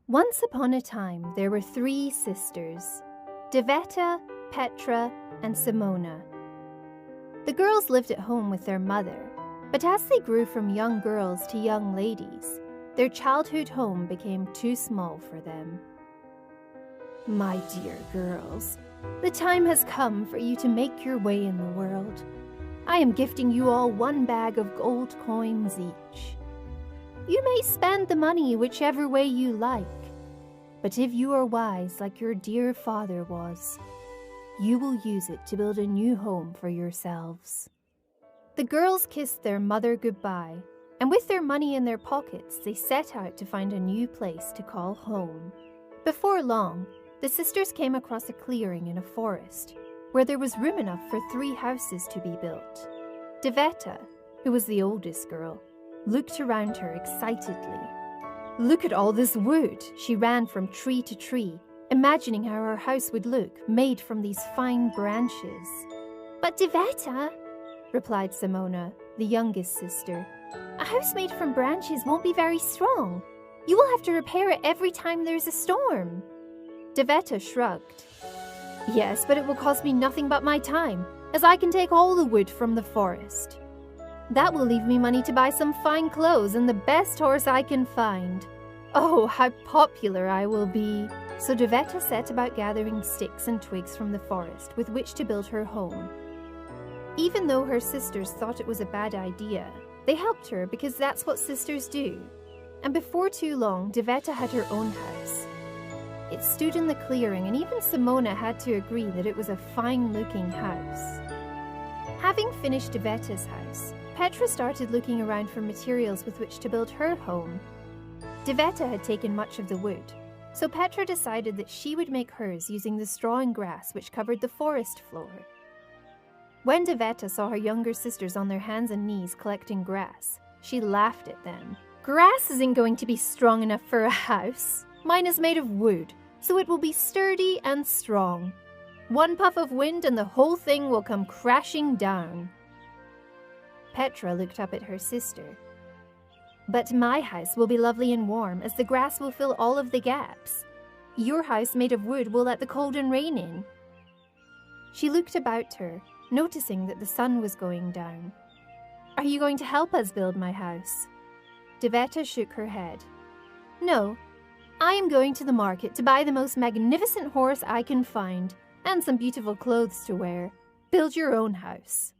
Once upon a time, there were 3 sisters, Deveta, Petra, and Simona. The girls lived at home with their mother, but as they grew from young girls to young ladies, their childhood home became too small for them. My dear girls, the time has come for you to make your way in the world. I am gifting you all 1 bag of gold coins each. You may spend the money whichever way you like, but if you are wise like your dear father was, you will use it to build a new home for yourselves. The girls kissed their mother goodbye, and with their money in their pockets, they set out to find a new place to call home. Before long, the sisters came across a clearing in a forest, where there was room enough for 3 houses to be built. Deveta, who was the oldest girl, looked around her excitedly. Look at all this wood! She ran from tree to tree, imagining how her house would look, made from these fine branches. But Deveta, replied Simona, the youngest sister, a house made from branches won't be very strong. You will have to repair it every time there's a storm. Deveta shrugged. Yes, but it will cost me nothing but my time, as I can take all the wood from the forest. That will leave me money to buy some fine clothes and the best horse I can find. Oh, how popular I will be! So Deveta set about gathering sticks and twigs from the forest with which to build her home. Even though her sisters thought it was a bad idea, they helped her because that's what sisters do. And before too long, Deveta had her own house. It stood in the clearing, and even Simona had to agree that it was a fine-looking house. Having finished Deveta's house, Petra started looking around for materials with which to build her home. Deveta had taken much of the wood, so Petra decided that she would make hers using the straw and grass which covered the forest floor. When Deveta saw her younger sisters on their hands and knees collecting grass, she laughed at them. Grass isn't going to be strong enough for a house. Mine is made of wood, so it will be sturdy and strong. 1 puff of wind and the whole thing will come crashing down. Petra looked up at her sister. But my house will be lovely and warm, as the grass will fill all of the gaps. Your house made of wood will let the cold and rain in. She looked about her, noticing that the sun was going down. Are you going to help us build my house? Deveta shook her head. No, I am going to the market to buy the most magnificent horse I can find, and some beautiful clothes to wear. Build your own house.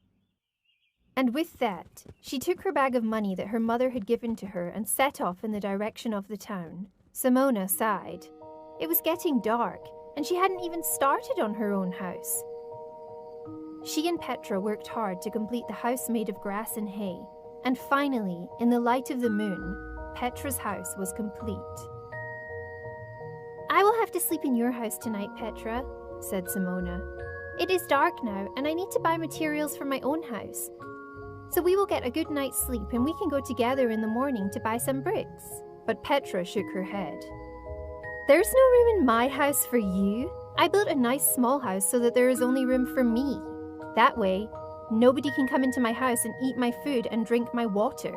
And with that, she took her bag of money that her mother had given to her and set off in the direction of the town. Simona sighed. It was getting dark, and she hadn't even started on her own house. She and Petra worked hard to complete the house made of grass and hay, and finally, in the light of the moon, Petra's house was complete. I will have to sleep in your house tonight, Petra, said Simona. It is dark now, and I need to buy materials for my own house. So we will get a good night's sleep and we can go together in the morning to buy some bricks. But Petra shook her head. There's no room in my house for you. I built a nice small house so that there is only room for me. That way, nobody can come into my house and eat my food and drink my water.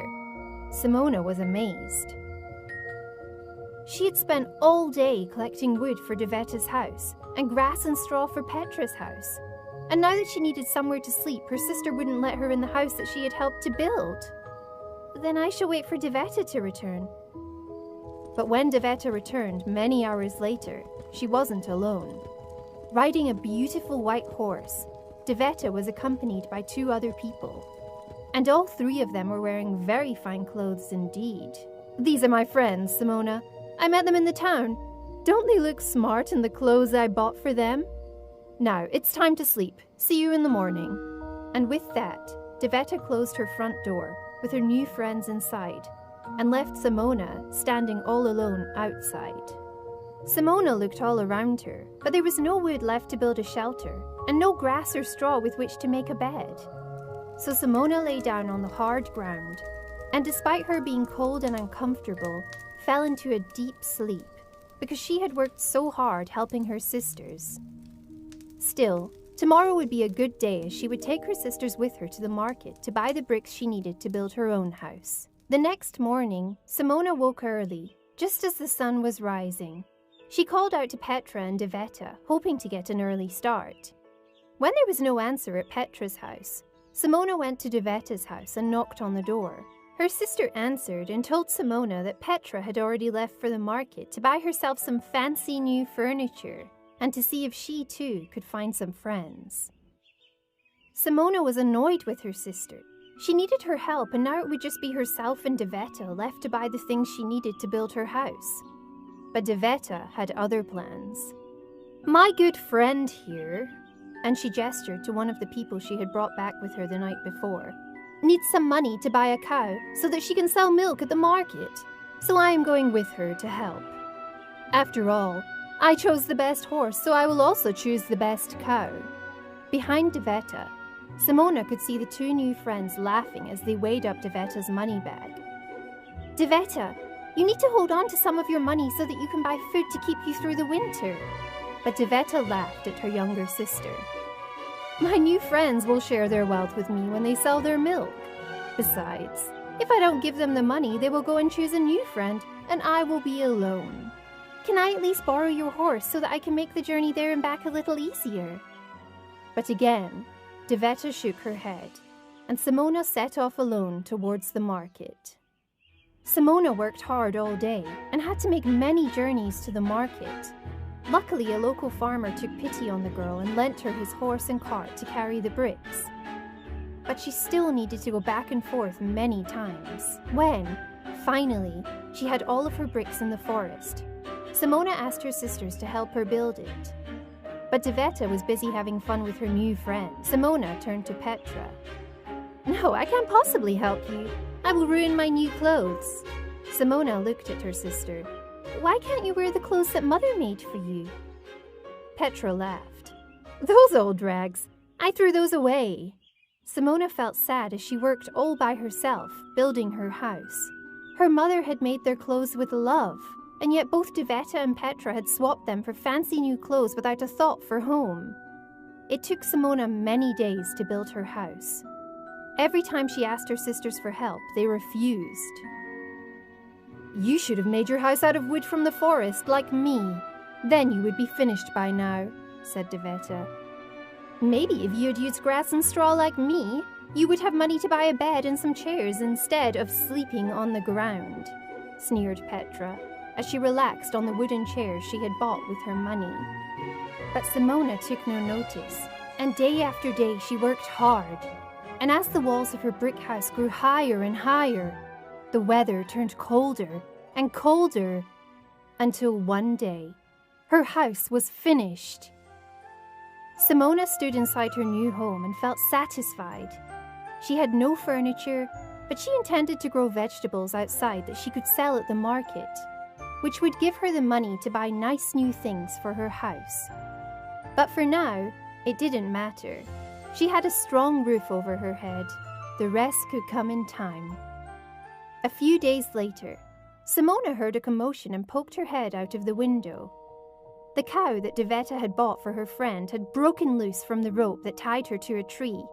Simona was amazed. She had spent all day collecting wood for Deveta's house and grass and straw for Petra's house. And now that she needed somewhere to sleep, her sister wouldn't let her in the house that she had helped to build. Then I shall wait for Deveta to return. But when Deveta returned many hours later, she wasn't alone. Riding a beautiful white horse, Deveta was accompanied by 2 other people. And all 3 of them were wearing very fine clothes indeed. These are my friends, Simona. I met them in the town. Don't they look smart in the clothes I bought for them? Now, it's time to sleep. See you in the morning. And with that, Deveta closed her front door, with her new friends inside, and left Simona standing all alone outside. Simona looked all around her, but there was no wood left to build a shelter, and no grass or straw with which to make a bed. So Simona lay down on the hard ground, and despite her being cold and uncomfortable, fell into a deep sleep, because she had worked so hard helping her sisters. Still, tomorrow would be a good day, as she would take her sisters with her to the market to buy the bricks she needed to build her own house. The next morning, Simona woke early, just as the sun was rising. She called out to Petra and Deveta, hoping to get an early start. When there was no answer at Petra's house, Simona went to Deveta's house and knocked on the door. Her sister answered and told Simona that Petra had already left for the market to buy herself some fancy new furniture and to see if she too could find some friends. Simona was annoyed with her sister. She needed her help, and now it would just be herself and Deveta left to buy the things she needed to build her house. But Deveta had other plans. "My good friend here," and she gestured to one of the people she had brought back with her the night before, "needs some money to buy a cow so that she can sell milk at the market. So I am going with her to help. After all, I chose the best horse, so I will also choose the best cow." Behind Deveta, Simona could see the two new friends laughing as they weighed up Deveta's money bag. "Deveta, you need to hold on to some of your money so that you can buy food to keep you through the winter." But Deveta laughed at her younger sister. "My new friends will share their wealth with me when they sell their milk. Besides, if I don't give them the money, they will go and choose a new friend, and I will be alone. Can I at least borrow your horse so that I can make the journey there and back a little easier?" But again, Deveta shook her head, and Simona set off alone towards the market. Simona worked hard all day and had to make many journeys to the market. Luckily, a local farmer took pity on the girl and lent her his horse and cart to carry the bricks. But she still needed to go back and forth many times. When, finally, she had all of her bricks in the forest, Simona asked her sisters to help her build it. But Deveta was busy having fun with her new friend. Simona turned to Petra. "No, I can't possibly help you. I will ruin my new clothes." Simona looked at her sister. "Why can't you wear the clothes that Mother made for you?" Petra laughed. "Those old rags. I threw those away." Simona felt sad as she worked all by herself, building her house. Her mother had made their clothes with love, and yet both Deveta and Petra had swapped them for fancy new clothes without a thought for home. It took Simona many days to build her house. Every time she asked her sisters for help, they refused. "You should have made your house out of wood from the forest, like me. Then you would be finished by now," said Deveta. "Maybe if you had used grass and straw like me, you would have money to buy a bed and some chairs instead of sleeping on the ground," sneered Petra, as she relaxed on the wooden chairs she had bought with her money. But Simona took no notice, and day after day she worked hard. And as the walls of her brick house grew higher and higher, the weather turned colder and colder, until one day, her house was finished. Simona stood inside her new home and felt satisfied. She had no furniture, but she intended to grow vegetables outside that she could sell at the market, which would give her the money to buy nice new things for her house. But for now, it didn't matter. She had a strong roof over her head. The rest could come in time. A few days later, Simona heard a commotion and poked her head out of the window. The cow that Deveta had bought for her friend had broken loose from the rope that tied her to a tree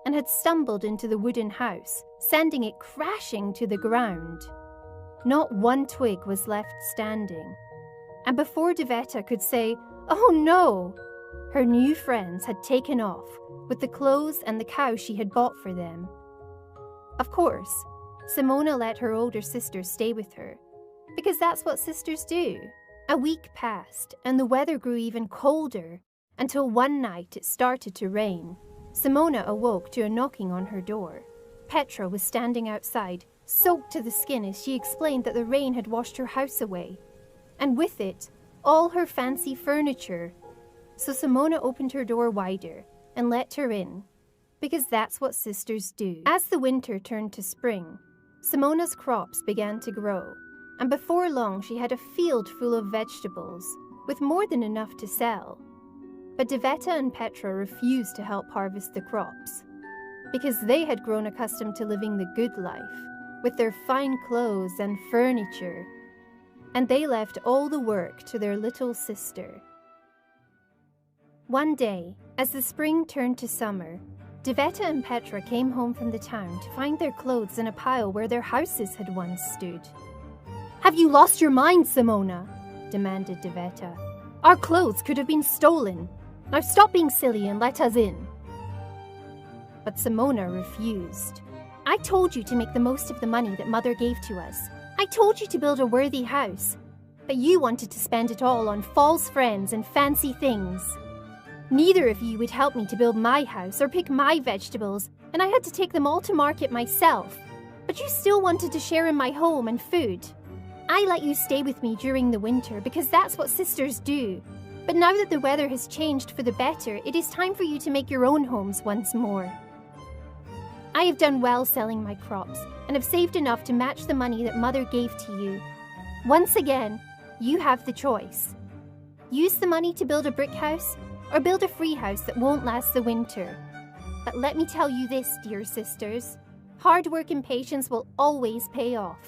and had stumbled into the wooden house, sending it crashing to the ground. Not one twig was left standing. And before Deveta could say, "Oh no!" her new friends had taken off with the clothes and the cow she had bought for them. Of course, Simona let her older sister stay with her, because that's what sisters do. A week passed, and the weather grew even colder, until one night it started to rain. Simona awoke to a knocking on her door. Petra was standing outside, soaked to the skin as she explained that the rain had washed her house away, and with it, all her fancy furniture. So Simona opened her door wider and let her in, because that's what sisters do. As the winter turned to spring, Simona's crops began to grow, and before long she had a field full of vegetables, with more than enough to sell. But Deveta and Petra refused to help harvest the crops, because they had grown accustomed to living the good life, with their fine clothes and furniture, and they left all the work to their little sister. One day, as the spring turned to summer, Deveta and Petra came home from the town to find their clothes in a pile where their houses had once stood. Have you lost your mind, Simona? Demanded Deveta. Our clothes could have been stolen. Now stop being silly and let us in. But Simona refused. I told you to make the most of the money that Mother gave to us. I told you to build a worthy house. But you wanted to spend it all on false friends and fancy things. Neither of you would help me to build my house or pick my vegetables, and I had to take them all to market myself. But you still wanted to share in my home and food. I let you stay with me during the winter because that's what sisters do. But now that the weather has changed for the better, it is time for you to make your own homes once more. I have done well selling my crops and have saved enough to match the money that Mother gave to you. Once again, you have the choice. Use the money to build a brick house or build a free house that won't last the winter. But let me tell you this, dear sisters. Hard work and patience will always pay off.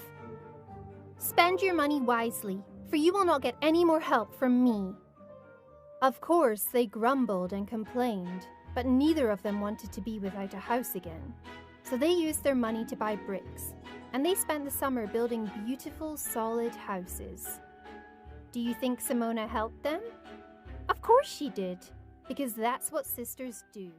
Spend your money wisely, for you will not get any more help from me. Of course, they grumbled and complained, but neither of them wanted to be without a house again. So they used their money to buy bricks, and they spent the summer building beautiful, solid houses. Do you think Simona helped them? Of course she did, because that's what sisters do.